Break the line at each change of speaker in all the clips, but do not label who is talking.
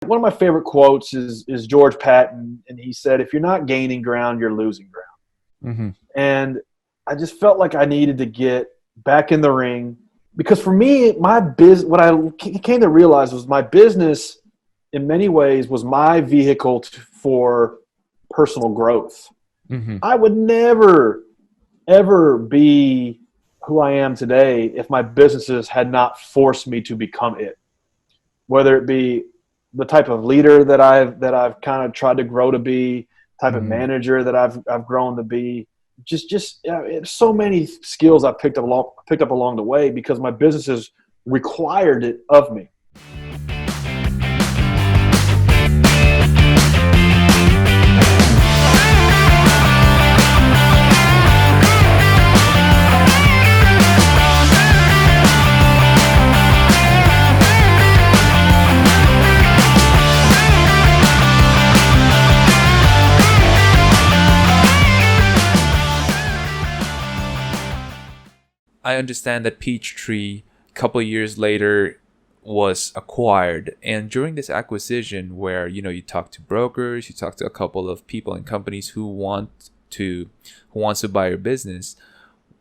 One of my favorite quotes is George Patton, and he said, "If you're not gaining ground, you're losing ground."
Mm-hmm.
And I just felt like I needed to get back in the ring because for me, what I came to realize was my business, in many ways, was my vehicle for personal growth.
Mm-hmm.
I would never, ever be who I am today if my businesses had not forced me to become it. Whether it be the type of leader that I've kind of tried to grow to be, type of
Mm-hmm.
manager that I've grown to be, so many skills I picked up along the way because my businesses required it of me.
I understand that Peachtree, a couple of years later, was acquired, and during this acquisition, where you talk to brokers, you talk to a couple of people and companies who wants to buy your business.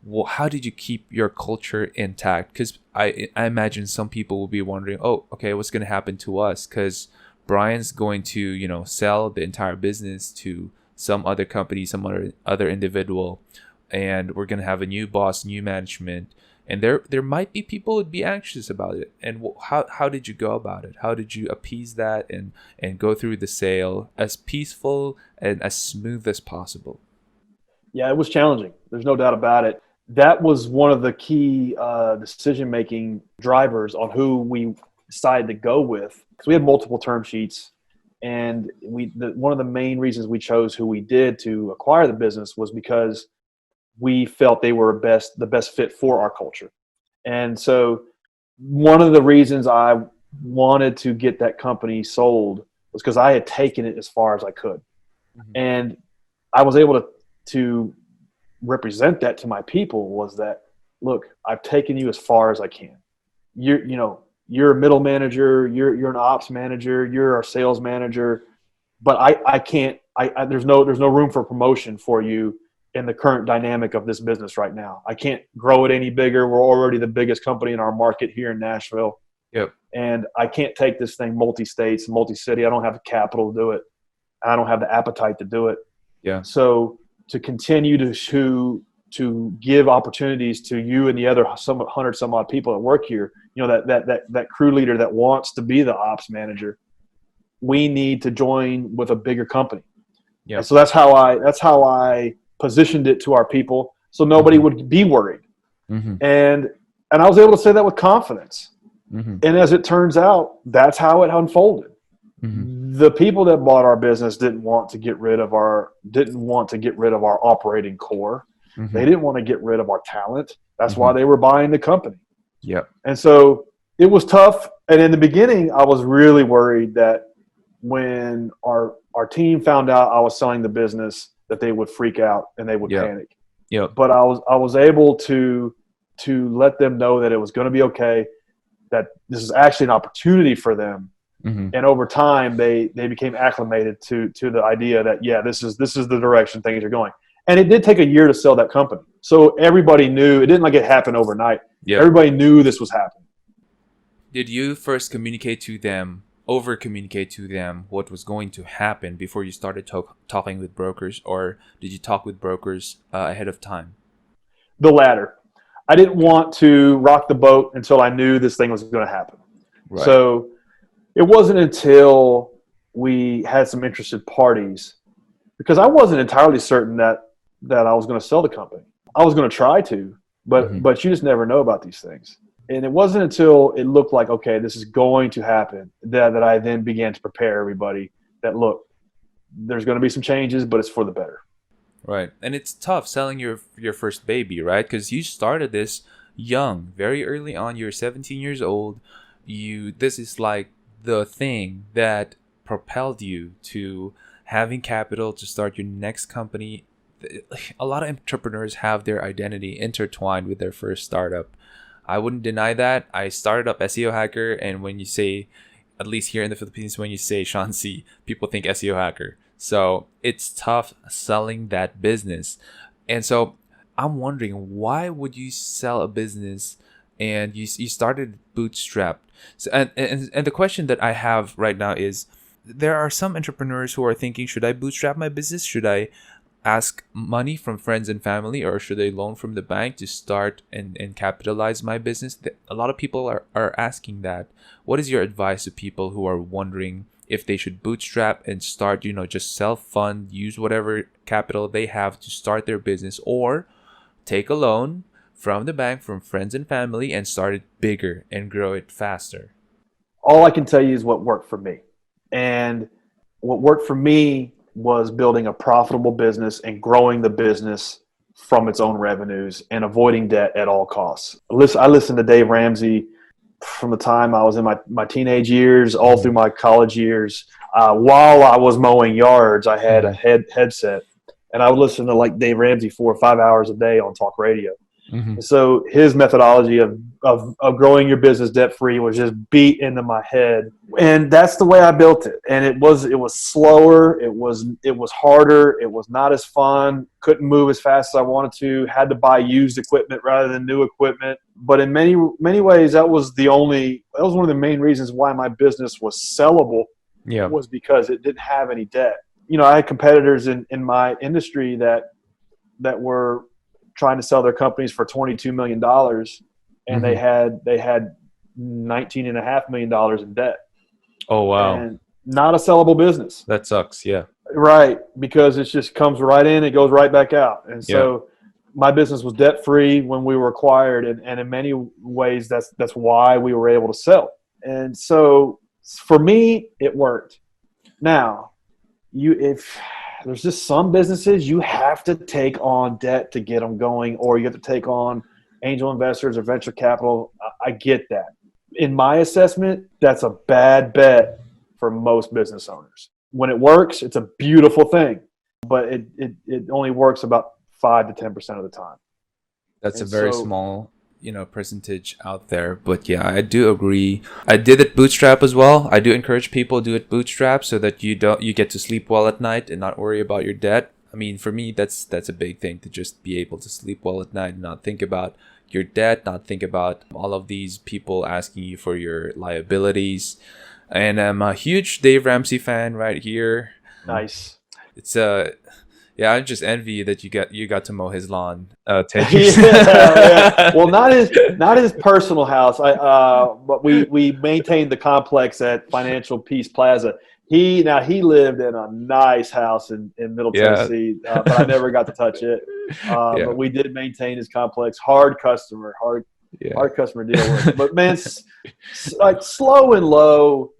Well, how did you keep your culture intact? Because I imagine some people will be wondering, oh, okay, what's going to happen to us? Because Bryan's going to sell the entire business to some other company, some other individual, and we're going to have a new boss, new management, and there might be people who'd be anxious about it. And how did you go about it? How did you appease that and go through the sale as peaceful and as smooth as possible?
Yeah, it was challenging. There's no doubt about it. That was one of the key decision-making drivers on who we decided to go with, because we had multiple term sheets, and one of the main reasons we chose who we did to acquire the business was because we felt they were the best fit for our culture. And so one of the reasons I wanted to get that company sold was because I had taken it as far as I could.
Mm-hmm.
And I was able to represent that to my people was that, look, I've taken you as far as I can. You're a middle manager, you're an ops manager, you're our sales manager, but I can't, there's no room for promotion for you in the current dynamic of this business right now. I can't grow it any bigger. We're already the biggest company in our market here in Nashville.
Yep.
And I can't take this thing multi-states, multi-city. I don't have the capital to do it. I don't have the appetite to do it.
Yeah.
So to continue to give opportunities to you and the other some odd people that work here, that crew leader that wants to be the ops manager, we need to join with a bigger company.
Yeah.
So that's how I positioned it to our people, so nobody
Mm-hmm.
would be worried.
Mm-hmm.
And I was able to say that with confidence.
Mm-hmm.
And as it turns out, that's how it unfolded.
Mm-hmm.
The people that bought our business didn't want to get rid of our operating core.
Mm-hmm.
They didn't want to get rid of our talent. That's
Mm-hmm.
why they were buying the company.
Yep.
And so it was tough. And in the beginning, I was really worried that when our team found out I was selling the business, that they would freak out and they would
Yep.
panic.
Yep.
But I was able to let them know that it was going to be okay, that this is actually an opportunity for them.
Mm-hmm.
And over time, they became acclimated to the idea that, yeah, this is the direction things are going. And it did take a year to sell that company. So everybody knew. It didn't like it happened overnight.
Yep.
Everybody knew this was happening.
Did you first over-communicate to them what was going to happen before you started talking with brokers, or did you talk with brokers ahead of time?
The latter. I didn't want to rock the boat until I knew this thing was going to happen.
Right.
So it wasn't until we had some interested parties, because I wasn't entirely certain that I was going to sell the company. I was going to try to, but you just never know about these things. And it wasn't until it looked like, okay, this is going to happen, that I then began to prepare everybody that, look, there's going to be some changes, but it's for the better.
Right. And it's tough selling your first baby, right? Because you started this young, very early on. You're 17 years old. This is like the thing that propelled you to having capital to start your next company. A lot of entrepreneurs have their identity intertwined with their first startup. I wouldn't deny that. I started up SEO Hacker, and when you say at least here in the Philippines, when you say Sean C, people think SEO hacker. So it's tough selling that business. And so I'm wondering, why would you sell a business and you started bootstrapped? So, and the question that I have right now is, there are some entrepreneurs who are thinking, should I bootstrap my business? Should I ask money from friends and family, or should I loan from the bank to start and capitalize my business? A lot of people are asking that. What is your advice to people who are wondering if they should bootstrap and start, just self-fund, use whatever capital they have to start their business, or take a loan from the bank, from friends and family, and start it bigger and grow it faster?
All I can tell you is what worked for me. And what worked for me was building a profitable business and growing the business from its own revenues and avoiding debt at all costs. I listened to Dave Ramsey from the time I was in my teenage years, all through my college years. While I was mowing yards, I had a headset, and I would listen to like Dave Ramsey 4 or 5 hours a day on talk radio.
Mm-hmm.
So his methodology of growing your business debt free was just beat into my head, and that's the way I built it. And it was slower, it was harder, it was not as fun. Couldn't move as fast as I wanted to. Had to buy used equipment rather than new equipment. But in many ways, that was one of the main reasons why my business was sellable.
Yeah,
was because it didn't have any debt. I had competitors in my industry that were trying to sell their companies for $22 million, and they had $19.5 million in debt.
Oh, wow.
And not a sellable business.
That sucks. Yeah.
Right. Because it just comes right in, it goes right back out. And so my business was debt free when we were acquired. And in many ways, that's why we were able to sell. And so for me, it worked. Now, if there's just some businesses you have to take on debt to get them going, or you have to take on angel investors or venture capital. I get that. In my assessment, that's a bad bet for most business owners. When it works, it's a beautiful thing, but it only works about 5 to 10% of the time.
That's a very small percentage out there. But yeah, I do agree. I did it bootstrap as well. I do encourage people to do it bootstrap so that you get to sleep well at night and not worry about your debt. I mean, for me, that's a big thing, to just be able to sleep well at night and not think about your debt, not think about all of these people asking you for your liabilities. And I'm a huge Dave Ramsey fan right here.
Nice.
It's yeah, I just envy that you got to mow his lawn 10 years.
Yeah. Well, not his personal house. But we maintained the complex at Financial Peace Plaza. He lived in a nice house in Middle Tennessee, but I never got to touch it. But we did maintain his complex. Hard customer to deal with. But man, like slow and low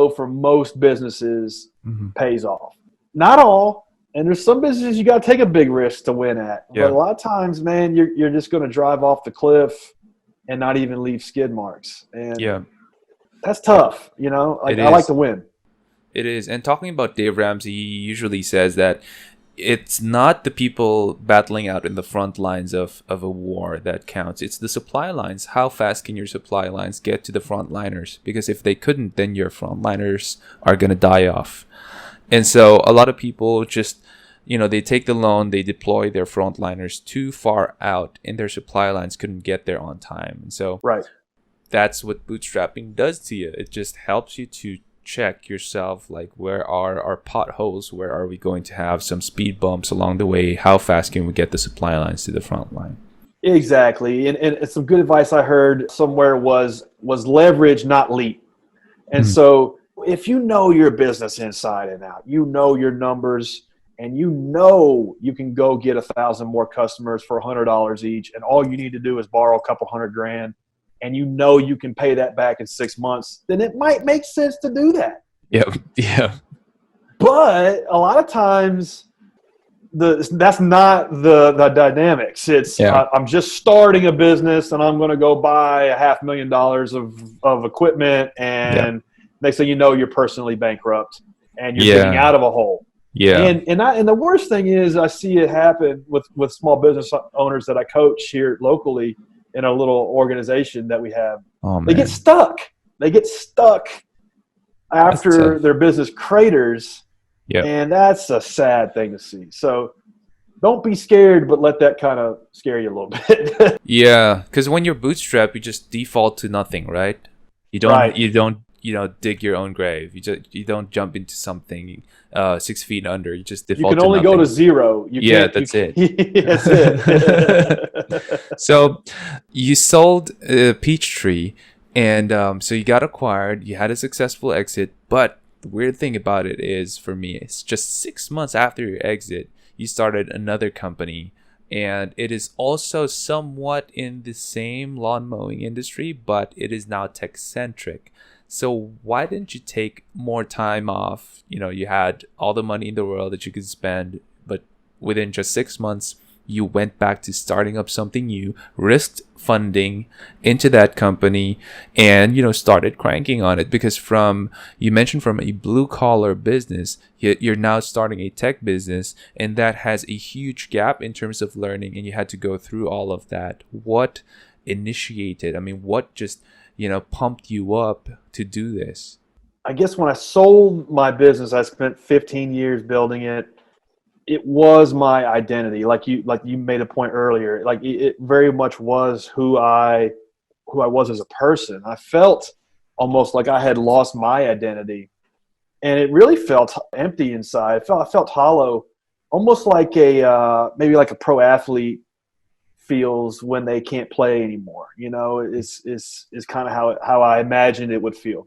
for most businesses pays off. Not all. And there's some businesses you got to take a big risk to win at. Yeah. But a lot of times, man, you're just going to drive off the cliff and not even leave skid marks. And that's tough, I like to win.
It is. And talking about Dave Ramsey, he usually says that it's not the people battling out in the front lines of a war that counts. It's the supply lines. How fast can your supply lines get to the frontliners? Because if they couldn't, then your frontliners are going to die off. And so a lot of people just, they take the loan, they deploy their frontliners too far out, and their supply lines couldn't get there on time. And so that's what bootstrapping does to you. It just helps you to check yourself, like, where are our potholes? Where are we going to have some speed bumps along the way? How fast can we get the supply lines to the front line?
Exactly. And some good advice I heard somewhere was leverage, not leap. And so if you know your business inside and out, you know your numbers, and you can go get 1,000 more customers for $100 each, and all you need to do is borrow a couple $100,000, and you can pay that back in 6 months, then it might make sense to do that.
Yeah.
But a lot of times that's not the dynamics. It's I'm just starting a business and I'm going to go buy $500,000 of equipment, and next thing you know, you're personally bankrupt and you're getting out of a hole. Yeah. And the worst thing is, I see it happen with small business owners that I coach here locally in a little organization that we have.
Oh, man.
They get stuck. they get stuck after their business craters.
Yeah.
And that's a sad thing to see. So don't be scared, but let that kind of scare you a little bit.
Yeah, because when you're bootstrapped, you just default to nothing, right? You don't,
Right.
you don't, dig your own grave. You don't jump into something 6 feet under. You just
You
default
can
to
only
nothing.
go to zero. You
Yeah,
can't,
that's it.
That's it.
So you sold Peachtree, and so you got acquired. You had a successful exit, but the weird thing about it is, for me, it's just 6 months after your exit, you started another company, and it is also somewhat in the same lawn mowing industry, but it is now tech centric. So why didn't you take more time off? You had all the money in the world that you could spend, but within just 6 months, you went back to starting up something new, risked funding into that company, and started cranking on it. Because you mentioned from a blue collar business, you're now starting a tech business, and that has a huge gap in terms of learning, and you had to go through all of that. What initiated? I mean, what just pumped you up to do this?
I guess when I sold my business, I spent 15 years building it. It was my identity, like you made a point earlier. Like it very much was who I was as a person. I felt almost like I had lost my identity, and it really felt empty inside. I felt hollow, almost like maybe like a pro athlete feels when they can't play anymore. Is kind of how I imagined it would feel.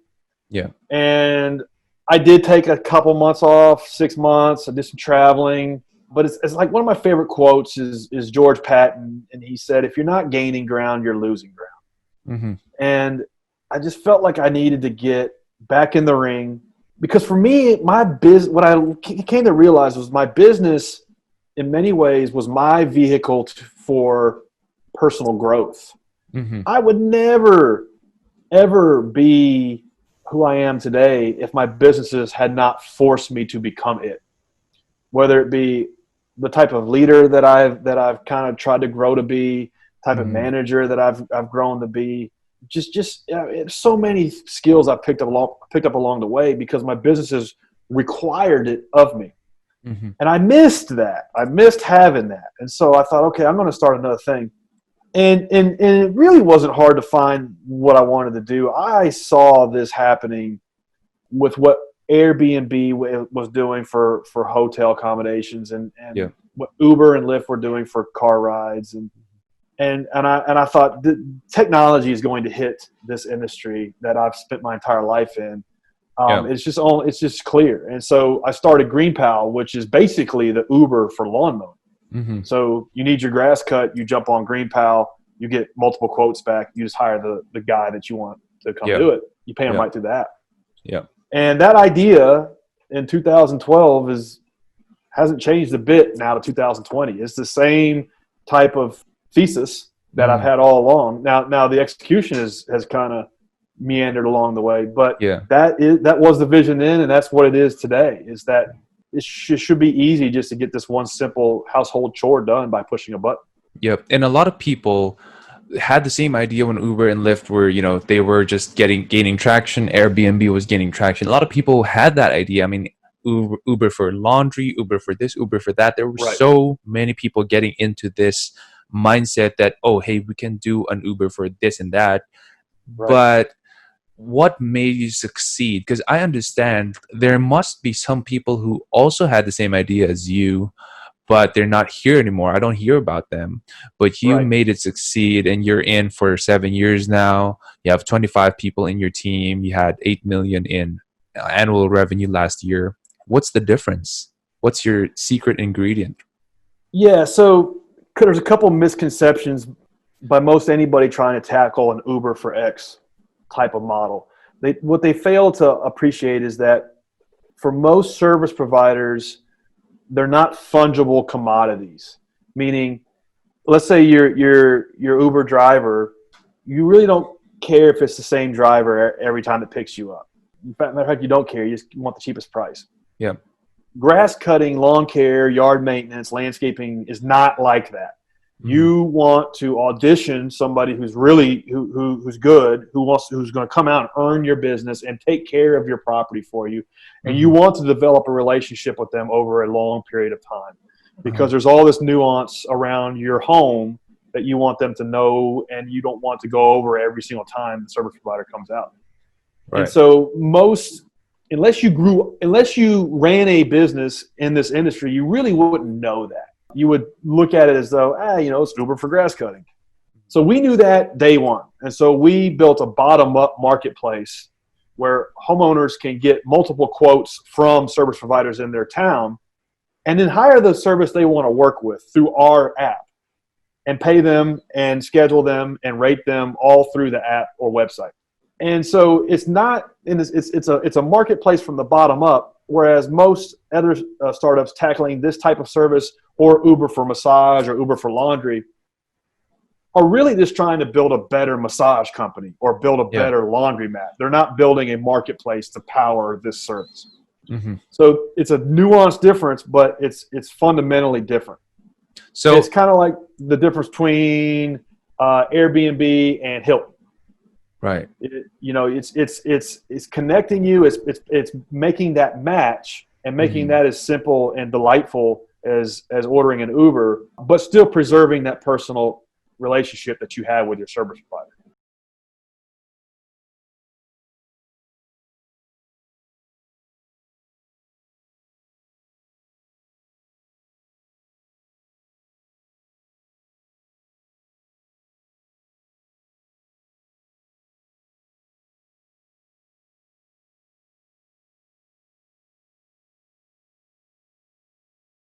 Yeah.
And I did take a couple months off, 6 months. I did some traveling, but it's like one of my favorite quotes is George Patton, and he said, "If you're not gaining ground, you're losing ground."
Mm-hmm.
And I just felt like I needed to get back in the ring, because for me, what I came to realize was my business, in many ways, was my vehicle for personal growth.
Mm-hmm.
I would never, ever be who I am today if my businesses had not forced me to become it. Whether it be the type of leader that I've kind of tried to grow to be, type of manager that I've grown to be, just so many skills I picked up along the way, because my businesses required it of me.
Mm-hmm.
And I missed that. I missed having that. And so I thought, okay, I'm going to start another thing. And it really wasn't hard to find what I wanted to do. I saw this happening with what Airbnb was doing for hotel accommodations, and what Uber and Lyft were doing for car rides, and I thought technology is going to hit this industry that I've spent my entire life in. It's just clear. And so I started GreenPal, which is basically the Uber for lawn mowing.
Mm-hmm.
So you need your grass cut, you jump on GreenPal, you get multiple quotes back, you just hire the guy that you want to come do it. You pay him right through the app.
Yeah.
And that idea in 2012 hasn't changed a bit now to 2020. It's the same type of thesis that I've had all along. Now the execution has kind of meandered along the way, but that was the vision then, and that's what it is today, is that it should be easy just to get this one simple household chore done by pushing a button.
Yep. And a lot of people had the same idea when Uber and Lyft were, they were just gaining traction. Airbnb was gaining traction. A lot of people had that idea. I mean, Uber for laundry, Uber for this, Uber for that. There were so many people getting into this mindset that, oh, hey, we can do an Uber for this and that. Right. But what made you succeed? Because I understand there must be some people who also had the same idea as you, but they're not here anymore. I don't hear about them. But you made it succeed, and you're in for 7 years now. You have 25 people in your team. You had 8 million in annual revenue last year. What's the difference? What's your secret ingredient?
Yeah, so there's a couple misconceptions by most anybody trying to tackle an Uber for X type of model. What they fail to appreciate is that for most service providers, they're not fungible commodities. Meaning, let's say your Uber driver, you really don't care if it's the same driver every time it picks you up. Matter of fact, you don't care. You just want the cheapest price.
Yeah.
Grass cutting, lawn care, yard maintenance, landscaping is not like that. You want to audition somebody who's really who's good, who's going to come out and earn your business and take care of your property for you, and you want to develop a relationship with them over a long period of time, because there's all this nuance around your home that you want them to know, and you don't want to go over every single time the service provider comes out. Right. And so unless you ran a business in this industry, you really wouldn't know that. You would look at it as though, it's Uber for grass cutting. So we knew that day one. And so we built a bottom-up marketplace where homeowners can get multiple quotes from service providers in their town and then hire the service they want to work with through our app and pay them and schedule them and rate them all through the app or website. And so it's not it's a marketplace from the bottom up, whereas most other startups tackling this type of service, or Uber for massage or Uber for laundry, are really just trying to build a better massage company or build a better laundromat. They're not building a marketplace to power this service. So it's a nuanced difference, but it's fundamentally different. So it's kind of like the difference between Airbnb and Hilton. Right. It's connecting you. It's making that match and making that as simple and delightful as ordering an Uber, but still preserving that personal relationship that you have with your service provider.